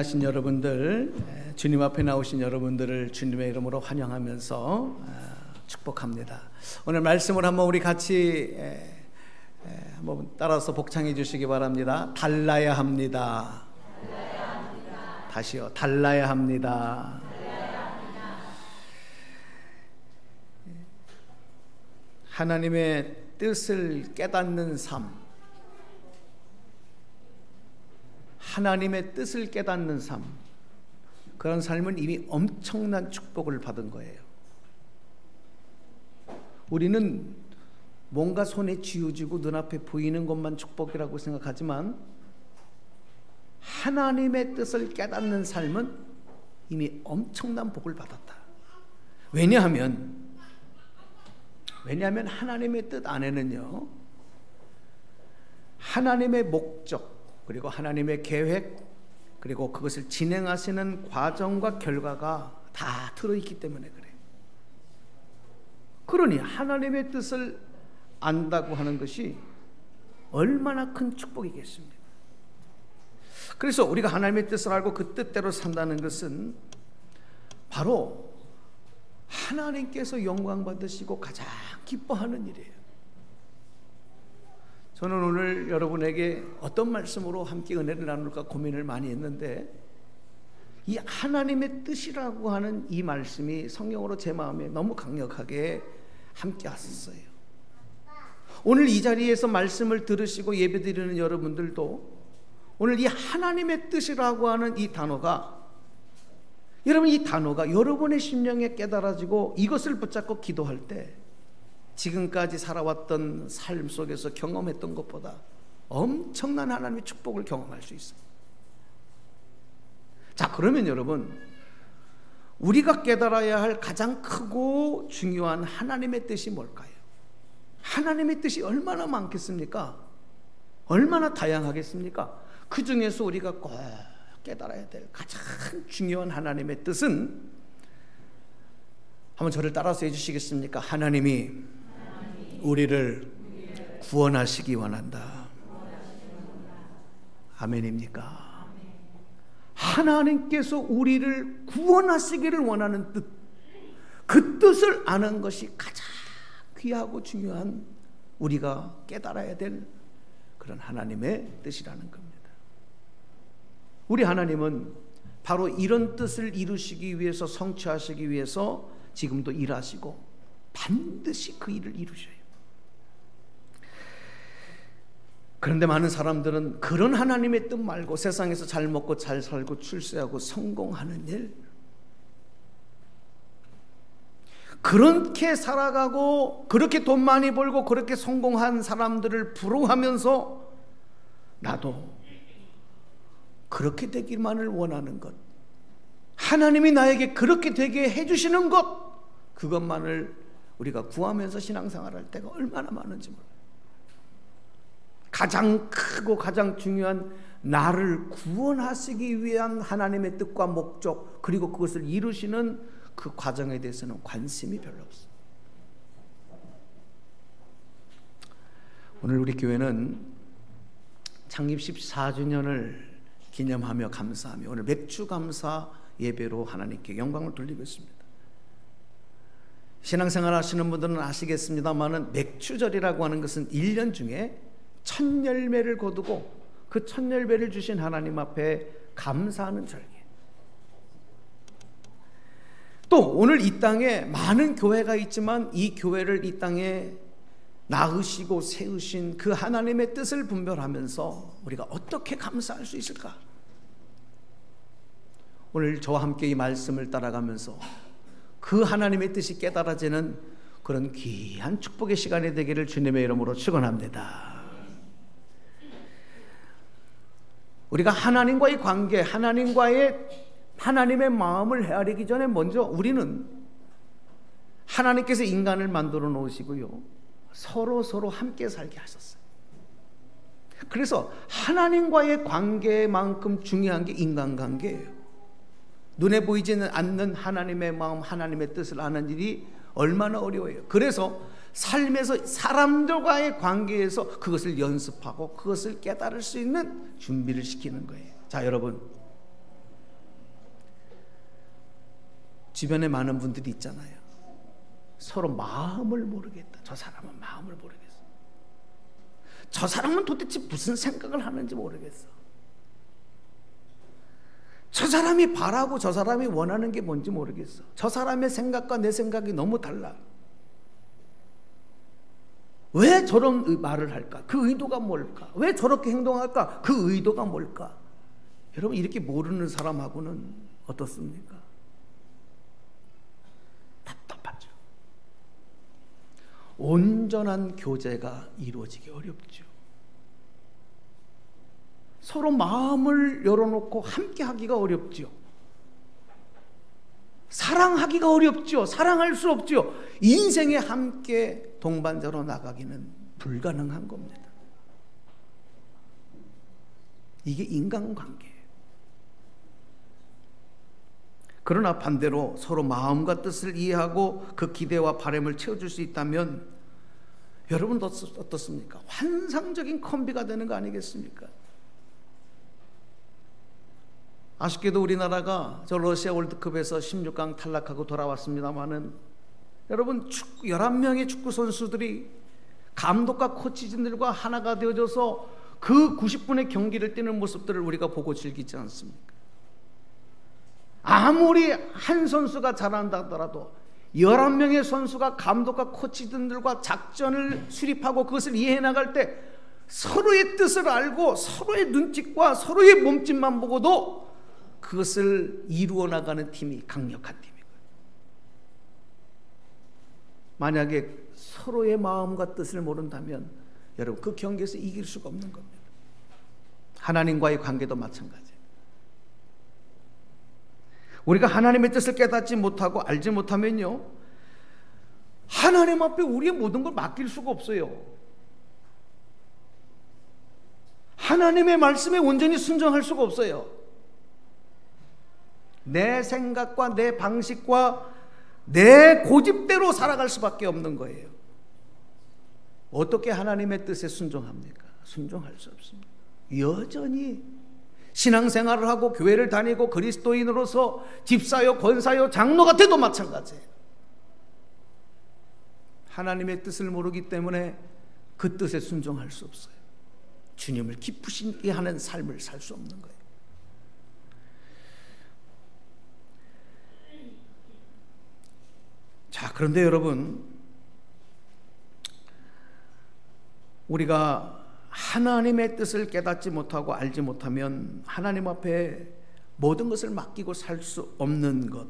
예배하신 여러분들, 주님 앞에 나오신 여러분들을 주님의 이름으로 환영하면서 축복합니다. 오늘 말씀을 한번 우리 같이 한번 따라서 복창해 주시기 바랍니다. 달라야 합니다. 다시요. 달라야 합니다. 하나님의 뜻을 깨닫는 삶, 하나님의 뜻을 깨닫는 삶, 그런 삶은 이미 엄청난 축복을 받은 거예요. 우리는 뭔가 손에 쥐어지고 눈앞에 보이는 것만 축복이라고 생각하지만 하나님의 뜻을 깨닫는 삶은 이미 엄청난 복을 받았다. 왜냐하면 하나님의 뜻 안에는요, 하나님의 목적, 그리고 하나님의 계획, 그리고 그것을 진행하시는 과정과 결과가 다 들어있기 때문에 그래요. 그러니 하나님의 뜻을 안다고 하는 것이 얼마나 큰 축복이겠습니까? 그래서 우리가 하나님의 뜻을 알고 그 뜻대로 산다는 것은 바로 하나님께서 영광 받으시고 가장 기뻐하는 일이에요. 저는 오늘 여러분에게 어떤 말씀으로 함께 은혜를 나눌까 고민을 많이 했는데, 이 하나님의 뜻이라고 하는 이 말씀이 성경으로 제 마음에 너무 강력하게 함께 왔었어요. 오늘 이 자리에서 말씀을 들으시고 예배드리는 여러분들도 오늘 이 하나님의 뜻이라고 하는 이 단어가, 여러분 이 단어가 여러분의 심령에 깨달아지고 이것을 붙잡고 기도할 때 지금까지 살아왔던 삶 속에서 경험했던 것보다 엄청난 하나님의 축복을 경험할 수 있어요. 자, 그러면 여러분, 우리가 깨달아야 할 가장 크고 중요한 하나님의 뜻이 뭘까요? 하나님의 뜻이 얼마나 많겠습니까? 얼마나 다양하겠습니까? 그 중에서 우리가 꼭 깨달아야 될 가장 중요한 하나님의 뜻은, 한번 저를 따라서 해주시겠습니까? 하나님이 우리를 구원하시기 원한다. 아멘입니까? 하나님께서 우리를 구원하시기를 원하는 뜻, 그 뜻을 아는 것이 가장 귀하고 중요한, 우리가 깨달아야 될 그런 하나님의 뜻이라는 겁니다. 우리 하나님은 바로 이런 뜻을 이루시기 위해서, 성취하시기 위해서 지금도 일하시고 반드시 그 일을 이루셔요. 그런데 많은 사람들은 그런 하나님의 뜻 말고 세상에서 잘 먹고 잘 살고 출세하고 성공하는 일, 그렇게 살아가고 그렇게 돈 많이 벌고 그렇게 성공한 사람들을 부러워하면서 나도 그렇게 되기만을 원하는 것, 하나님이 나에게 그렇게 되게 해주시는 것, 그것만을 우리가 구하면서 신앙생활 할 때가 얼마나 많은지 몰라요. 가장 크고 가장 중요한 나를 구원하시기 위한 하나님의 뜻과 목적, 그리고 그것을 이루시는 그 과정에 대해서는 관심이 별로 없어요. 오늘 우리 교회는 창립 14주년을 기념하며 감사하며 오늘 맥주 감사 예배로 하나님께 영광을 돌리고 있습니다. 신앙생활 하시는 분들은 아시겠습니다만은 맥주절이라고 하는 것은 1년 중에 첫 열매를 거두고 그 첫 열매를 주신 하나님 앞에 감사하는 절기예요. 또 오늘 이 땅에 많은 교회가 있지만 이 교회를 이 땅에 낳으시고 세우신 그 하나님의 뜻을 분별하면서 우리가 어떻게 감사할 수 있을까? 오늘 저와 함께 이 말씀을 따라가면서 그 하나님의 뜻이 깨달아지는 그런 귀한 축복의 시간이 되기를 주님의 이름으로 축원합니다. 우리가 하나님과의 관계, 하나님의 마음을 헤아리기 전에 먼저 우리는 하나님께서 인간을 만들어 놓으시고요, 서로 함께 살게 하셨어요. 그래서 하나님과의 관계만큼 중요한 게 인간관계예요. 눈에 보이지는 않는 하나님의 마음, 하나님의 뜻을 아는 일이 얼마나 어려워요. 그래서 삶에서 사람들과의 관계에서 그것을 연습하고 그것을 깨달을 수 있는 준비를 시키는 거예요. 자, 여러분, 주변에 많은 분들이 있잖아요. 서로 마음을 모르겠다. 저 사람은 마음을 모르겠어. 저 사람은 도대체 무슨 생각을 하는지 모르겠어. 저 사람이 바라고 저 사람이 원하는 게 뭔지 모르겠어. 저 사람의 생각과 내 생각이 너무 달라. 왜 저런 말을 할까? 그 의도가 뭘까? 왜 저렇게 행동할까? 그 의도가 뭘까? 여러분, 이렇게 모르는 사람하고는 어떻습니까? 답답하죠. 온전한 교제가 이루어지기 어렵죠. 서로 마음을 열어놓고 함께 하기가 어렵죠. 사랑하기가 어렵죠. 사랑할 수 없죠. 인생에 함께 동반자로 나가기는 불가능한 겁니다. 이게 인간관계예요. 그러나 반대로 서로 마음과 뜻을 이해하고 그 기대와 바람을 채워줄 수 있다면 여러분 어떻습니까? 환상적인 콤비가 되는 거 아니겠습니까? 아쉽게도 우리나라가 저 러시아 월드컵에서 16강 탈락하고 돌아왔습니다마는 여러분 11명의 축구 선수들이 감독과 코치진들과 하나가 되어져서 그 90분의 경기를 뛰는 모습들을 우리가 보고 즐기지 않습니까? 아무리 한 선수가 잘한다 하더라도 11명의 선수가 감독과 코치진들과 작전을 수립하고 그것을 이해해 나갈 때 서로의 뜻을 알고 서로의 눈짓과 서로의 몸짓만 보고도 그것을 이루어 나가는 팀이 강력한 팀이고요. 만약에 서로의 마음과 뜻을 모른다면 여러분 그 경기에서 이길 수가 없는 겁니다. 하나님과의 관계도 마찬가지예요. 우리가 하나님의 뜻을 깨닫지 못하고 알지 못하면요, 하나님 앞에 우리의 모든 걸 맡길 수가 없어요. 하나님의 말씀에 온전히 순종할 수가 없어요. 내 생각과 내 방식과 내 고집대로 살아갈 수밖에 없는 거예요. 어떻게 하나님의 뜻에 순종합니까? 순종할 수 없습니다. 여전히 신앙생활을 하고 교회를 다니고 그리스도인으로서 집사요, 권사요, 장로가 돼도 마찬가지예요. 하나님의 뜻을 모르기 때문에 그 뜻에 순종할 수 없어요. 주님을 기쁘시게 하는 삶을 살 수 없는 거예요. 자, 그런데 여러분, 우리가 하나님의 뜻을 깨닫지 못하고 알지 못하면 하나님 앞에 모든 것을 맡기고 살 수 없는 것,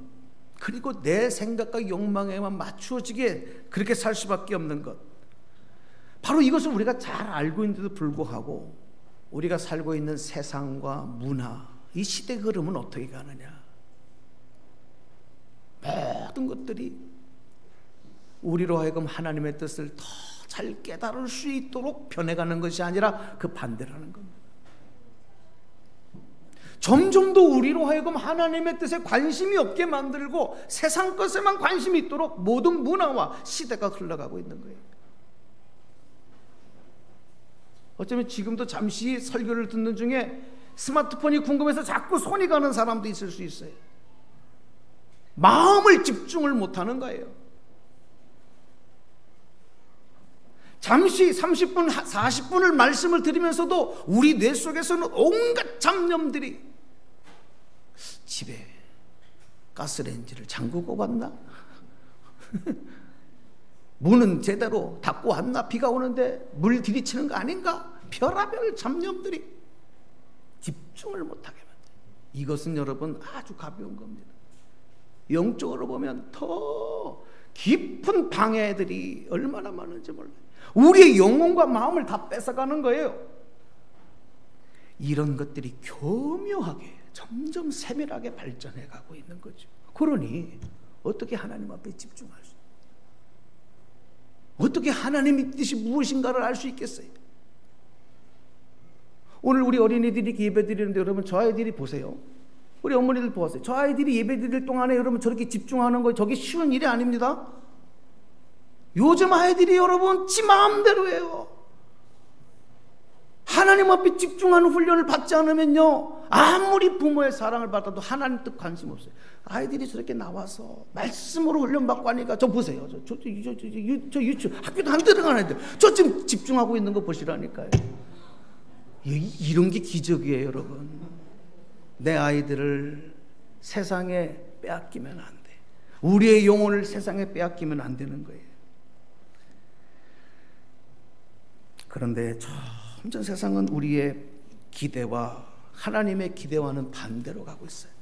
그리고 내 생각과 욕망에만 맞추어지게 그렇게 살 수밖에 없는 것, 바로 이것을 우리가 잘 알고 있는데도 불구하고 우리가 살고 있는 세상과 문화, 이 시대 흐름은 어떻게 가느냐. 모든 것들이 우리로 하여금 하나님의 뜻을 더 잘 깨달을 수 있도록 변해가는 것이 아니라 그 반대라는 겁니다. 점점 더 우리로 하여금 하나님의 뜻에 관심이 없게 만들고 세상 것에만 관심이 있도록 모든 문화와 시대가 흘러가고 있는 거예요. 어쩌면 지금도 잠시 설교를 듣는 중에 스마트폰이 궁금해서 자꾸 손이 가는 사람도 있을 수 있어요. 마음을 집중을 못하는 거예요. 잠시 30분, 40분을 말씀을 드리면서도 우리 뇌 속에서는 온갖 잡념들이, 집에 가스레인지를 잠그고 왔나? 문은 제대로 닫고 왔나? 비가 오는데 물 들이치는 거 아닌가? 별의별 잡념들이 집중을 못하게 만들어요. 이것은 여러분 아주 가벼운 겁니다. 영적으로 보면 더 깊은 방해들이 얼마나 많은지 몰라요. 우리의 영혼과 마음을 다 뺏어가는 거예요. 이런 것들이 교묘하게 점점 세밀하게 발전해 가고 있는 거죠. 그러니 어떻게 하나님 앞에 집중할 수, 어떻게 하나님의 뜻이 무엇인가를 알 수 있겠어요? 오늘 우리 어린이들이 예배 드리는데 여러분 저 아이들이 보세요. 우리 어머니들 보세요. 저 아이들이 예배 드릴 동안에 여러분 저렇게 집중하는 거, 저게 쉬운 일이 아닙니다. 요즘 아이들이 여러분 지 마음대로 해요. 하나님 앞에 집중하는 훈련을 받지 않으면요, 아무리 부모의 사랑을 받아도 하나님 뜻 관심 없어요. 아이들이 저렇게 나와서 말씀으로 훈련받고 하니까 저 보세요. 저 유치원 학교도 안 들어가는 애들 저 지금 집중하고 있는 거 보시라니까요. 이런 게 기적이에요, 여러분. 내 아이들을 세상에 빼앗기면 안 돼. 우리의 영혼을 세상에 빼앗기면 안 되는 거예요. 그런데 점점 세상은 우리의 기대와 하나님의 기대와는 반대로 가고 있어요.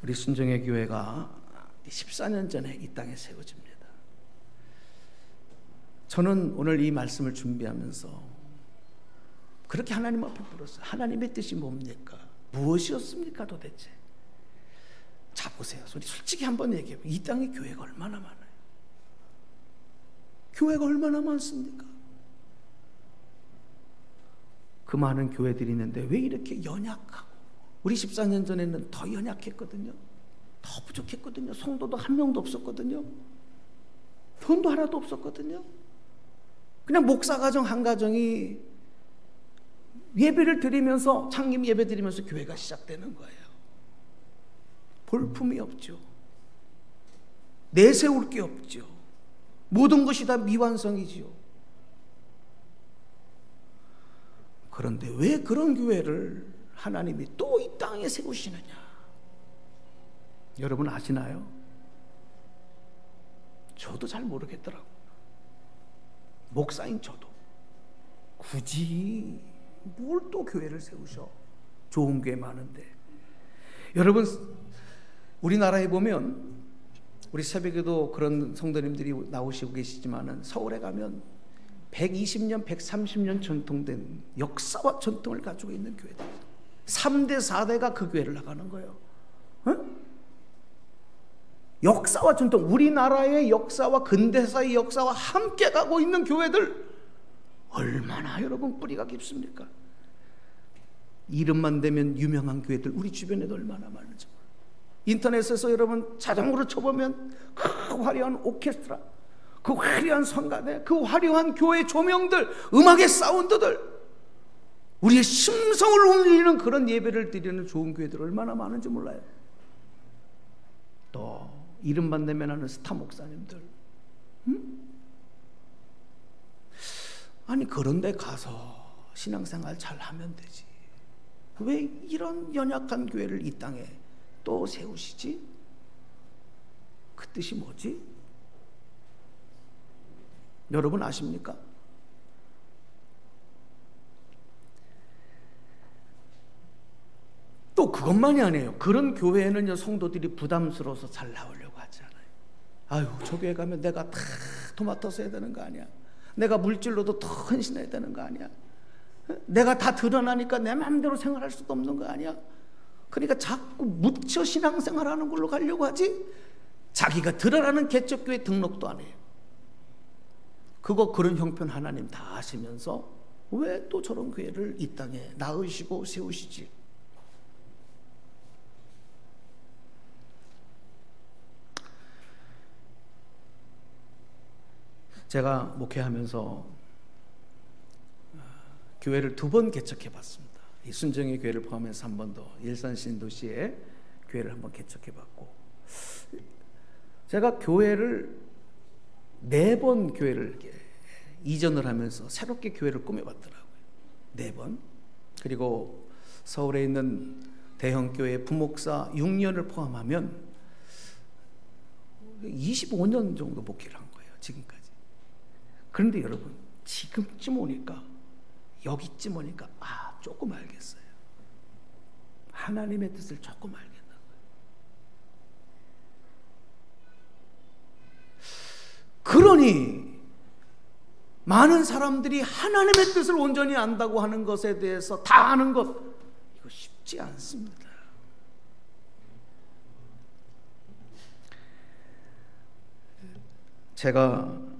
우리 순종의 교회가 14년 전에 이 땅에 세워집니다. 저는 오늘 이 말씀을 준비하면서 그렇게 하나님 앞에 물었어요. 하나님의 뜻이 뭡니까? 무엇이었습니까 도대체? 자 보세요. 우리 솔직히 한번 얘기해봐요. 이 땅에 교회가 얼마나 많아요? 교회가 얼마나 많습니까? 그 많은 교회들이 있는데 왜 이렇게 연약하고, 우리 14년 전에는 더 연약했거든요. 더 부족했거든요. 성도도 한 명도 없었거든요. 돈도 하나도 없었거든요. 그냥 목사 가정 한 가정이 예배를 드리면서, 창립 예배 드리면서 교회가 시작되는 거예요. 볼품이 없죠. 내세울 게 없죠. 모든 것이 다 미완성이지요. 그런데 왜 그런 교회를 하나님이 또 이 땅에 세우시느냐? 여러분 아시나요? 저도 잘 모르겠더라고요. 목사인 저도 굳이 뭘 또 교회를 세우셔? 좋은 교회 많은데. 여러분 우리나라에 보면, 우리 새벽에도 그런 성도님들이 나오시고 계시지만은 서울에 가면 120년, 130년 전통된 역사와 전통을 가지고 있는 교회들, 3대, 4대가 그 교회를 나가는 거예요. 응? 역사와 전통, 우리나라의 역사와 근대사의 역사와 함께 가고 있는 교회들 얼마나 여러분 뿌리가 깊습니까? 이름만 대면 유명한 교회들 우리 주변에도 얼마나 많은지 몰라요. 인터넷에서 여러분 자동으로 쳐보면 그 화려한 오케스트라, 그 화려한 성가대, 그 화려한 교회 조명들, 음악의 사운드들, 우리의 심성을 울리는 그런 예배를 드리는 좋은 교회들 얼마나 많은지 몰라요. 또 이름만 대면 하는 스타 목사님들, 아니 그런데 가서 신앙생활 잘 하면 되지. 왜 이런 연약한 교회를 이 땅에 또 세우시지? 그 뜻이 뭐지? 여러분 아십니까? 또 그것만이 아니에요. 그런 교회에는요, 성도들이 부담스러워서 잘 나오려고 하지 않아요. 아유, 저 교회 가면 내가 다 도맡아서 해야 되는 거 아니야? 내가 물질로도 더 헌신해야 되는 거 아니야? 내가 다 드러나니까 내 마음대로 생활할 수도 없는 거 아니야? 그러니까 자꾸 묻혀 신앙생활하는 걸로 가려고 하지, 자기가 드러나는 개척교회 등록도 안 해요. 그런 형편 하나님 다 아시면서 왜 또 저런 교회를 이 땅에 낳으시고 세우시지? 제가 목회하면서 교회를 2번 개척해 봤습니다. 이 순정의 교회를 포함해서 한 번 더 일산 신도시에 교회를 한번 개척해 봤고, 제가 교회를 4번 교회를 이렇게 이전을 하면서 새롭게 교회를 꾸며봤더라고요. 4번. 그리고 서울에 있는 대형교회 부목사 6년을 포함하면 25년 정도 목회를 한 거예요, 지금까지. 그런데 여러분, 지금쯤 오니까, 여기쯤 오니까 조금 알겠어요. 하나님의 뜻을 조금 알겠다는 거예요. 그러니 많은 사람들이 하나님의 뜻을 온전히 안다고 하는 것에 대해서 다 아는 것, 이거 쉽지 않습니다. 제가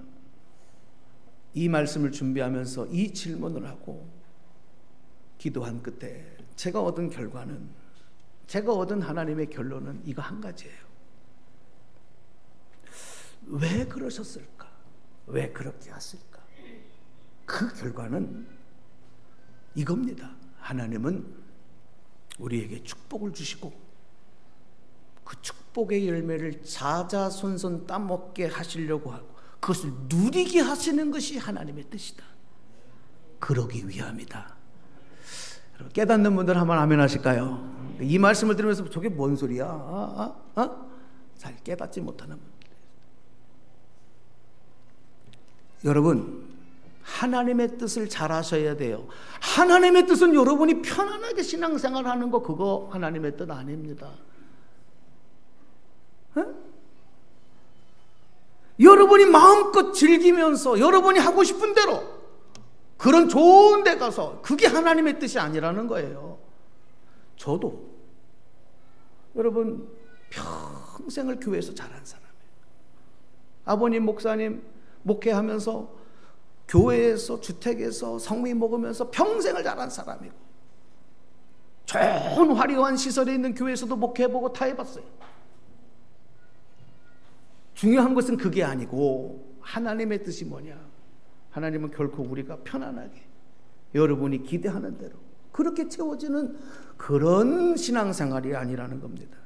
이 말씀을 준비하면서 이 질문을 하고 기도한 끝에 제가 얻은 결과는, 제가 얻은 하나님의 결론은 이거 한 가지예요. 왜 그러셨을까? 왜 그렇게 하실까? 그 결과는 이겁니다. 하나님은 우리에게 축복을 주시고 그 축복의 열매를 자자손손 따먹게 하시려고 하고 그것을 누리게 하시는 것이 하나님의 뜻이다. 그러기 위함이다. 깨닫는 분들 한번 아멘 하실까요? 이 말씀을 들으면서 저게 뭔 소리야? 잘 깨닫지 못하는 분들. 여러분, 하나님의 뜻을 잘 하셔야 돼요. 하나님의 뜻은 여러분이 편안하게 신앙생활 하는 거, 그거 하나님의 뜻 아닙니다. 여러분이 마음껏 즐기면서 여러분이 하고 싶은 대로 그런 좋은 데 가서, 그게 하나님의 뜻이 아니라는 거예요. 저도 여러분 평생을 교회에서 자란 사람이에요. 아버님 목사님 목회하면서 교회에서 주택에서 성미 먹으면서 평생을 자란 사람이고, 좋은 화려한 시설에 있는 교회에서도 목회해보고 다 해봤어요. 중요한 것은 그게 아니고 하나님의 뜻이 뭐냐? 하나님은 결코 우리가 편안하게 여러분이 기대하는 대로 그렇게 채워지는 그런 신앙생활이 아니라는 겁니다.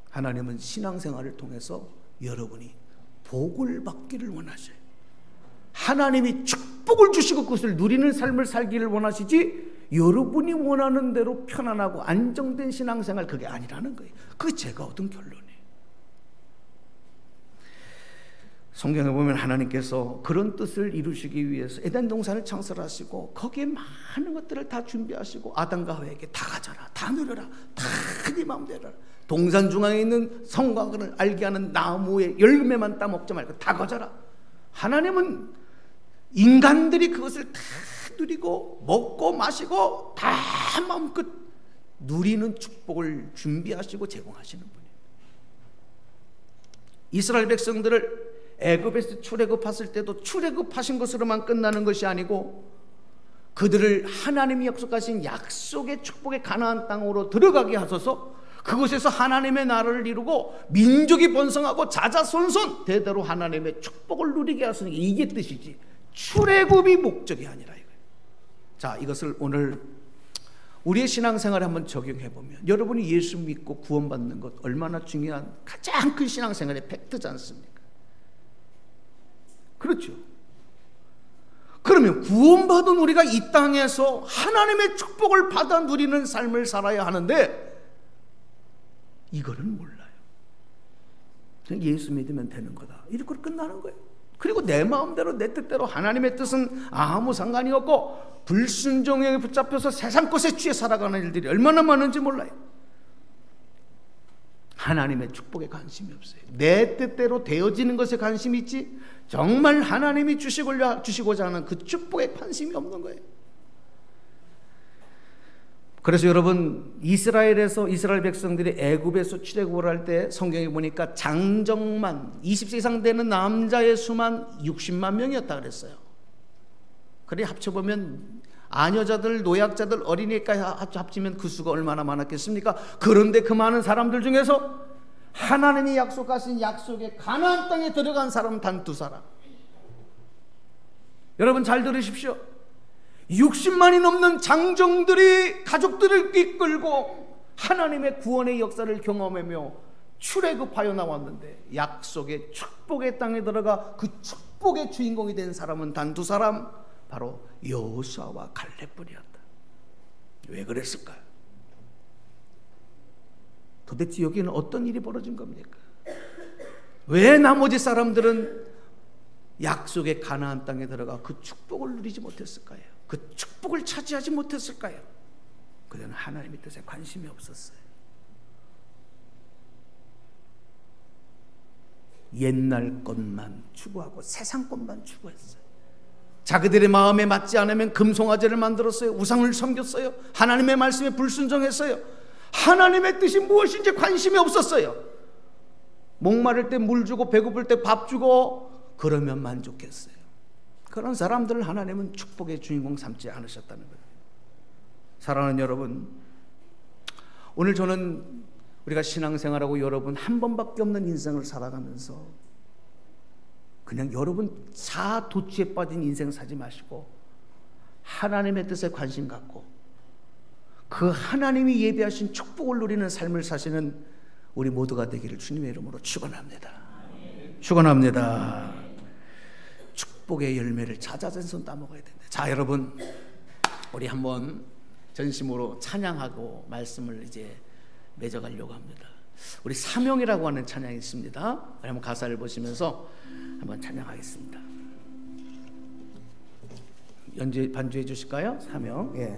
하나님은 신앙생활을 통해서 여러분이 복을 받기를 원하셔요. 하나님이 축복을 주시고 그것을 누리는 삶을 살기를 원하시지, 여러분이 원하는 대로 편안하고 안정된 신앙생활, 그게 아니라는 거예요. 그게 제가 얻은 결론이에요. 성경에 보면 하나님께서 그런 뜻을 이루시기 위해서 에덴 동산을 창설하시고 거기에 많은 것들을 다 준비하시고 아담과 하와에게 다 가져라, 다 누려라, 다 네 마음대로. 동산 중앙에 있는 성곽을 알게 하는 나무의 열매만 따먹지 말고 다 가져라. 하나님은 인간들이 그것을 다 누리고 먹고 마시고 다 마음껏 누리는 축복을 준비하시고 제공하시는 분이에요. 이스라엘 백성들을 애굽에서 출애굽했을 때도 출애굽하신 것으로만 끝나는 것이 아니고 그들을 하나님이 약속하신 약속의 축복의 가나안 땅으로 들어가게 하소서, 그곳에서 하나님의 나라를 이루고 민족이 번성하고 자자손손 대대로 하나님의 축복을 누리게 하시는 게 이게 뜻이지, 출애굽이 목적이 아니라 이거예요. 자, 이것을 오늘 우리의 신앙생활에 한번 적용해 보면, 여러분이 예수 믿고 구원받는 것 얼마나 중요한 가장 큰 신앙생활의 팩트지 않습니까? 그렇죠. 그러면 구원받은 우리가 이 땅에서 하나님의 축복을 받아 누리는 삶을 살아야 하는데 이거는 몰라요. 그냥 예수 믿으면 되는 거다, 이렇게 끝나는 거예요. 그리고 내 마음대로 내 뜻대로 하나님의 뜻은 아무 상관이 없고 불순종에 붙잡혀서 세상 것에 취해 살아가는 일들이 얼마나 많은지 몰라요. 하나님의 축복에 관심이 없어요. 내 뜻대로 되어지는 것에 관심이 있지 정말 하나님이 주시고자 하는 그 축복에 관심이 없는 거예요. 그래서 여러분, 이스라엘 백성들이 애굽에서 출애굽을 할 때 성경에 보니까 장정만 20세 이상 되는 남자의 수만 60만 명이었다 그랬어요. 그래 합쳐보면 아녀자들, 노약자들, 어린이까지 합치면 그 수가 얼마나 많았겠습니까? 그런데 그 많은 사람들 중에서 하나님이 약속하신 약속의 가나안 땅에 들어간 사람은 단 2사람. 여러분 잘 들으십시오. 60만이 넘는 장정들이 가족들을 이끌고 하나님의 구원의 역사를 경험하며 출애굽하여 나왔는데 약속의 축복의 땅에 들어가 그 축복의 주인공이 된 사람은 단 2사람, 바로 여호수아와 갈렙뿐이었다. 왜 그랬을까요? 도대체 여기는 어떤 일이 벌어진 겁니까? 왜 나머지 사람들은 약속의 가나안 땅에 들어가 그 축복을 누리지 못했을까요? 그 축복을 차지하지 못했을까요? 그들은 하나님의 뜻에 관심이 없었어요. 옛날 것만 추구하고 세상 것만 추구했어요. 자기들의 마음에 맞지 않으면 금송아지를 만들었어요. 우상을 섬겼어요. 하나님의 말씀에 불순종했어요. 하나님의 뜻이 무엇인지 관심이 없었어요. 목마를 때 물 주고 배고플 때 밥 주고 그러면 만족했어요. 그런 사람들을 하나님은 축복의 주인공 삼지 않으셨다는 거예요. 사랑하는 여러분, 오늘 저는 우리가 신앙생활하고 여러분 한 번밖에 없는 인생을 살아가면서 그냥 여러분 자도취에 빠진 인생 사지 마시고 하나님의 뜻에 관심 갖고 그 하나님이 예비하신 축복을 누리는 삶을 사시는 우리 모두가 되기를 주님의 이름으로 축원합니다. 축원합니다. 축복의 열매를 자자전손 따먹어야 된다. 자, 여러분, 우리 한번 전심으로 찬양하고 말씀을 이제 맺어가려고 합니다. 우리 사명이라고 하는 찬양이 있습니다. 한번 가사를 보시면서 한번 찬양하겠습니다. 반주해 주실까요? 사명. 예.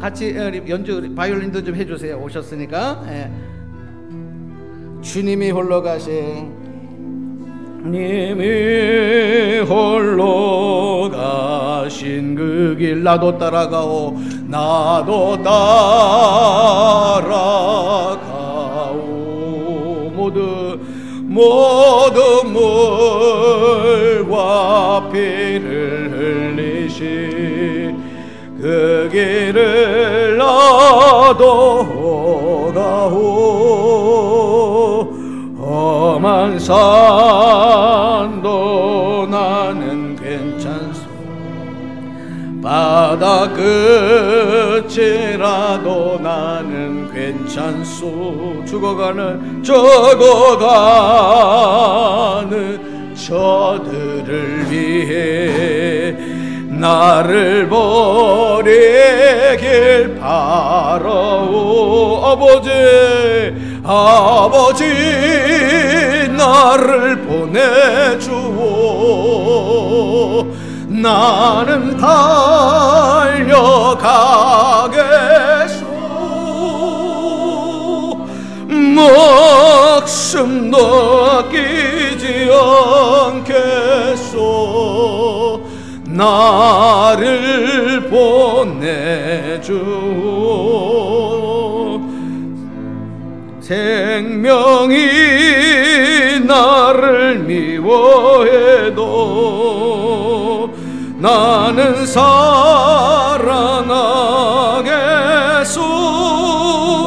같이 연주 바이올린도 좀 해주세요. 오셨으니까. 예. 주님이 홀로 가신 님이 홀로 가신 그 길 나도 따라가오 나도 따라가오 모두 물과 피를 흘리시 그 길을 나도 가오 험한 산도 나는 괜찮소 바다 끝이라도 나는 괜찮소 죽어가는 저들을 위해 나를 버리길 바라오 아버지 나를 보내주오 나는 달려가겠소 목숨 아끼지 않겠소 나를 보내주오 생명이 나를 미워해도 나는 사랑하겠소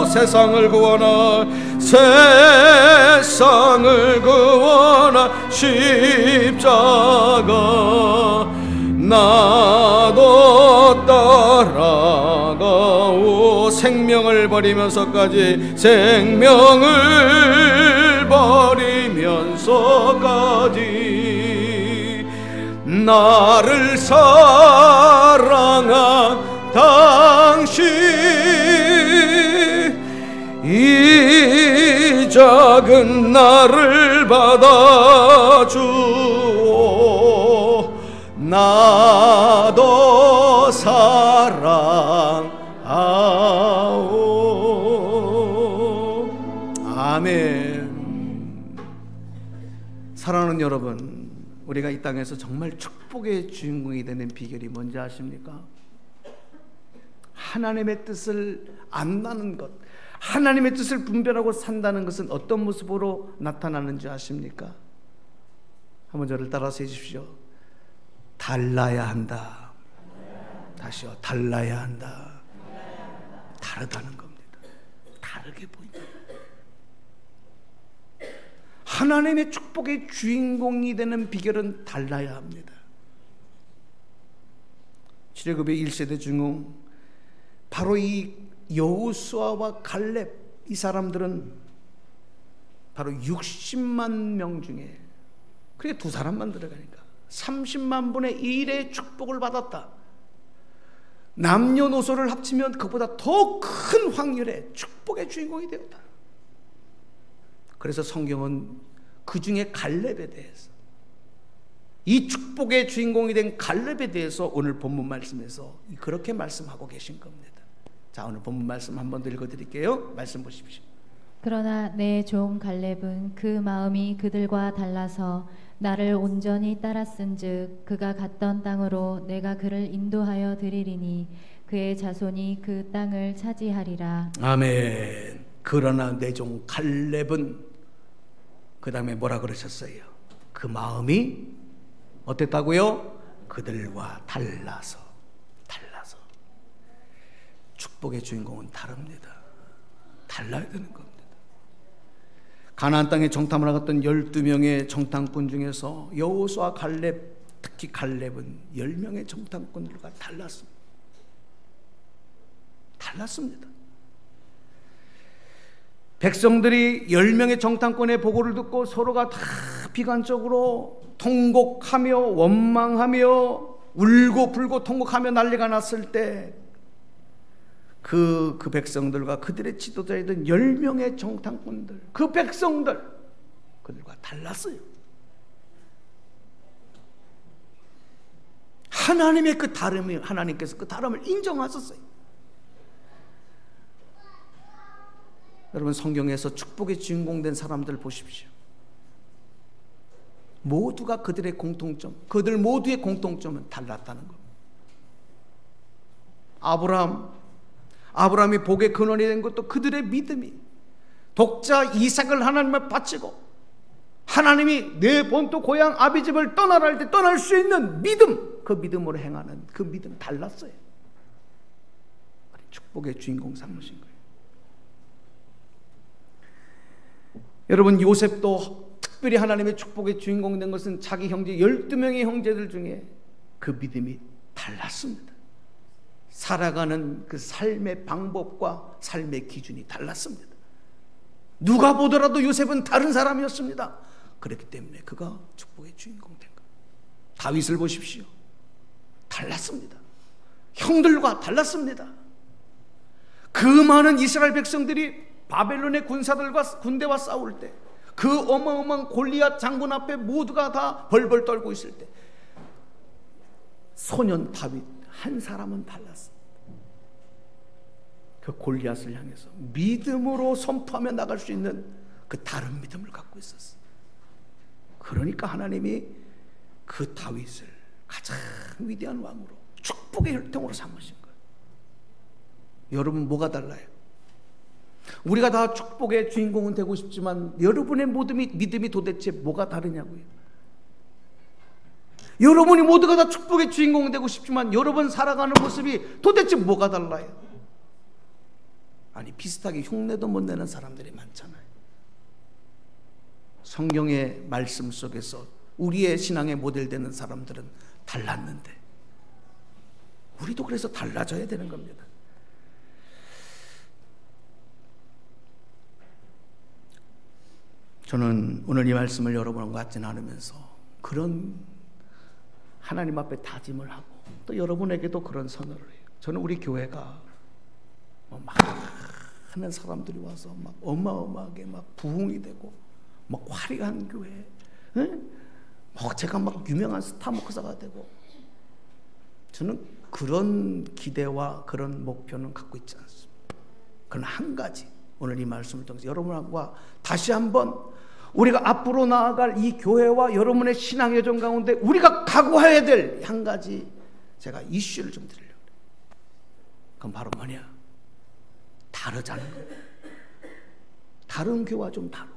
세상을 구원할 십자가 나도 따라가오 생명을 버리면서까지 나를 사랑한 당신 이 작은 나를 받아주오 나도 사랑하오 아멘. 사랑하는 여러분, 우리가 이 땅에서 정말 축복의 주인공이 되는 비결이 뭔지 아십니까? 하나님의 뜻을 안다는 것, 하나님의 뜻을 분별하고 산다는 것은 어떤 모습으로 나타나는지 아십니까? 한번 저를 따라서 해주십시오. 달라야 한다. 다시요. 달라야 한다. 다르다는 겁니다. 다르게 보인다. 하나님의 축복의 주인공이 되는 비결은 달라야 합니다. 출애굽의 1세대 중흥 바로 이 여호수아와 갈렙 이 사람들은 바로 60만 명 중에 그게 두 사람만 들어가니까 30만 분의 1의 축복을 받았다. 남녀노소를 합치면 그보다 더 큰 확률의 축복의 주인공이 되었다. 그래서 성경은 그 중에 갈렙에 대해서, 이 축복의 주인공이 된 갈렙에 대해서 오늘 본문 말씀에서 그렇게 말씀하고 계신 겁니다. 자, 오늘 본문 말씀 한 번 더 읽어드릴게요. 말씀 보십시오. 그러나 내 종 갈렙은 그 마음이 그들과 달라서 나를 온전히 따랐은즉 그가 갔던 땅으로 내가 그를 인도하여 드리리니 그의 자손이 그 땅을 차지하리라. 아멘. 그러나 내 종 갈렙은 그 다음에 뭐라 그러셨어요? 그 마음이 어땠다고요? 그들과 달라서. 축복의 주인공은 다릅니다. 달라야 되는 겁니다. 가나안 땅에 정탐을 나갔던 12명의 정탐꾼 중에서 여호수아, 갈렙, 특히 갈렙은 10명의 정탐꾼들과 달랐습니다. 백성들이 10명의 정탐꾼의 보고를 듣고 서로가 다 비관적으로 통곡하며 원망하며 울고 불고 통곡하며 난리가 났을 때 그 백성들과 그들의 지도자이던 10명의 정탐꾼들, 그 백성들, 그들과 달랐어요. 하나님의 그 다름이, 하나님께서 그 다름을 인정하셨어요. 여러분, 성경에서 축복의 주인공 된 사람들 보십시오. 모두가 그들의 공통점, 그들 모두의 공통점은 달랐다는 겁니다. 아브라함이 복의 근원이 된 것도 그들의 믿음이, 독자 이삭을 하나님을 바치고 하나님이 내 본토 고향 아비집을 떠나라 할 때 떠날 수 있는 믿음, 그 믿음으로 행하는 그 믿음 달랐어요. 축복의 주인공 삼으신 거예요. 여러분, 요셉도 특별히 하나님의 축복의 주인공 된 것은 자기 형제 12명의 형제들 중에 그 믿음이 달랐습니다. 살아가는 그 삶의 방법과 삶의 기준이 달랐습니다. 누가 보더라도 요셉은 다른 사람이었습니다. 그렇기 때문에 그가 축복의 주인공 된 거예요. 다윗을 보십시오. 달랐습니다. 형들과 달랐습니다. 그 많은 이스라엘 백성들이 바벨론의 군대와 싸울 때, 그 어마어마한 골리앗 장군 앞에 모두가 다 벌벌 떨고 있을 때 소년 다윗 한 사람은 달랐습니다. 그 골리앗을 향해서 믿음으로 선포하며 나갈 수 있는 그 다른 믿음을 갖고 있었어요. 그러니까 하나님이 그 다윗을 가장 위대한 왕으로, 축복의 혈통으로 삼으신 거예요. 여러분, 뭐가 달라요? 우리가 다 축복의 주인공은 되고 싶지만 여러분의 믿음이 도대체 뭐가 다르냐고요. 여러분이 모두가 다 축복의 주인공이 되고 싶지만 여러분 살아가는 모습이 도대체 뭐가 달라요? 아니, 비슷하게 흉내도 못 내는 사람들이 많잖아요. 성경의 말씀 속에서 우리의 신앙의 모델 되는 사람들은 달랐는데 우리도 그래서 달라져야 되는 겁니다. 저는 오늘 이 말씀을 여러분과 같이 나누면서 그런 하나님 앞에 다짐을 하고 또 여러분에게도 그런 선언을 해요. 저는 우리 교회가 많은 사람들이 와서 막 어마어마하게 막 부흥이 되고 막 화려한 교회, 제가 막 유명한 스타 목사가 되고, 저는 그런 기대와 그런 목표는 갖고 있지 않습니다. 그러나 한 가지, 오늘 이 말씀을 통해서 여러분과 다시 한번 우리가 앞으로 나아갈 이 교회와 여러분의 신앙 여정 가운데 우리가 각오해야 될 한 가지 제가 이슈를 좀 드리려고 해요. 그건 바로 뭐냐? 다르자는 거예요. 다른 교회와 좀 다르고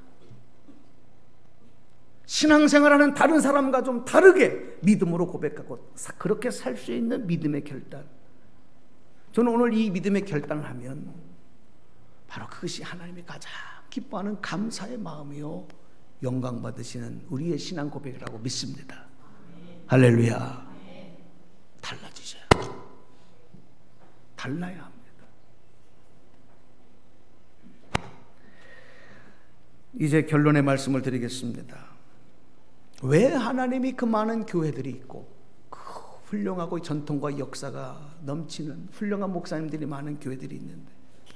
신앙생활하는 다른 사람과 좀 다르게 믿음으로 고백하고 그렇게 살 수 있는 믿음의 결단. 저는 오늘 이 믿음의 결단을 하면 바로 그것이 하나님이 가장 기뻐하는 감사의 마음이요 영광 받으시는 우리의 신앙 고백이라고 믿습니다. 할렐루야. 달라지셔야 합니다. 달라야 합니다. 이제 결론의 말씀을 드리겠습니다. 왜 하나님이 그 많은 교회들이 있고 그 훌륭하고 전통과 역사가 넘치는 훌륭한 목사님들이 많은 교회들이 있는데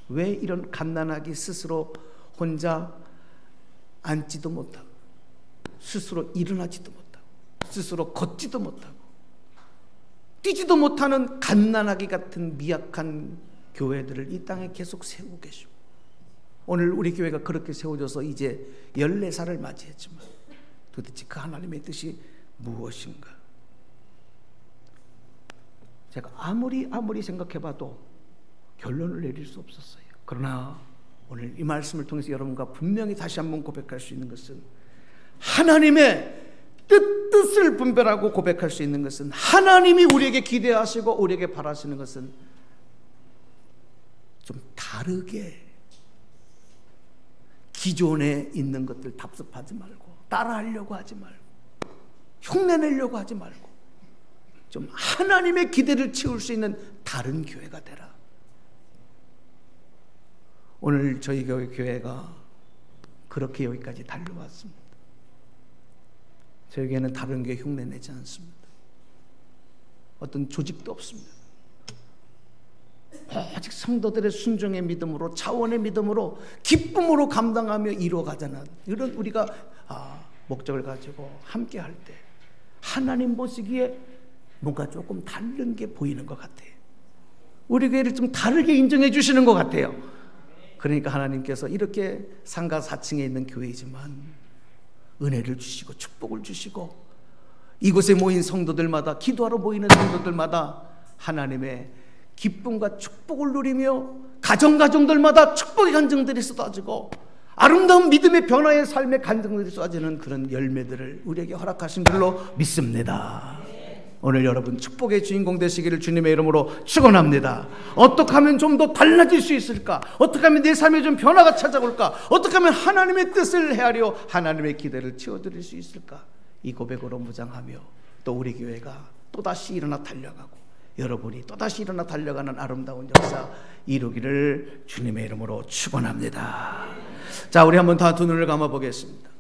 왜 이런 갓난아기 스스로 혼자 앉지도 못하고 스스로 일어나지도 못하고 스스로 걷지도 못하고 뛰지도 못하는 갓난아기 같은 미약한 교회들을 이 땅에 계속 세우고 계시고, 오늘 우리 교회가 그렇게 세워져서 이제 14살을 맞이했지만 도대체 그 하나님의 뜻이 무엇인가? 제가 아무리 생각해봐도 결론을 내릴 수 없었어요. 그러나 오늘 이 말씀을 통해서 여러분과 분명히 다시 한번 고백할 수 있는 것은, 하나님의 뜻을 분별하고 고백할 수 있는 것은, 하나님이 우리에게 기대하시고 우리에게 바라시는 것은 좀 다르게 기존에 있는 것들 답습하지 말고, 따라하려고 하지 말고, 흉내내려고 하지 말고, 좀 하나님의 기대를 채울 수 있는 다른 교회가 되라. 오늘 저희 교회가 그렇게 여기까지 달려왔습니다. 저희 교회는 다른 교회 흉내내지 않습니다. 어떤 조직도 없습니다. 오직 성도들의 순종의 믿음으로, 차원의 믿음으로, 기쁨으로 감당하며 이루어가자는 이런 우리가 목적을 가지고 함께 할 때 하나님 보시기에 뭔가 조금 다른 게 보이는 것 같아요. 우리 교회를 좀 다르게 인정해 주시는 것 같아요. 그러니까 하나님께서 이렇게 상가 4층에 있는 교회이지만 은혜를 주시고 축복을 주시고, 이곳에 모인 성도들마다, 기도하러 모이는 성도들마다 하나님의 기쁨과 축복을 누리며 가정들마다 축복의 간증들이 쏟아지고 아름다운 믿음의 변화의 삶의 간증들이 쏟아지는 그런 열매들을 우리에게 허락하신 줄로 믿습니다. 오늘 여러분 축복의 주인공 되시기를 주님의 이름으로 축원합니다. 어떻게 하면 좀 더 달라질 수 있을까? 어떻게 하면 내 삶에 좀 변화가 찾아올까? 어떻게 하면 하나님의 뜻을 헤아려 하나님의 기대를 채워드릴 수 있을까? 이 고백으로 무장하며 또 우리 교회가 또다시 일어나 달려가고, 여러분이 또다시 일어나 달려가는 아름다운 역사 이루기를 주님의 이름으로 축원합니다. 자, 우리 한번 다 두 눈을 감아 보겠습니다.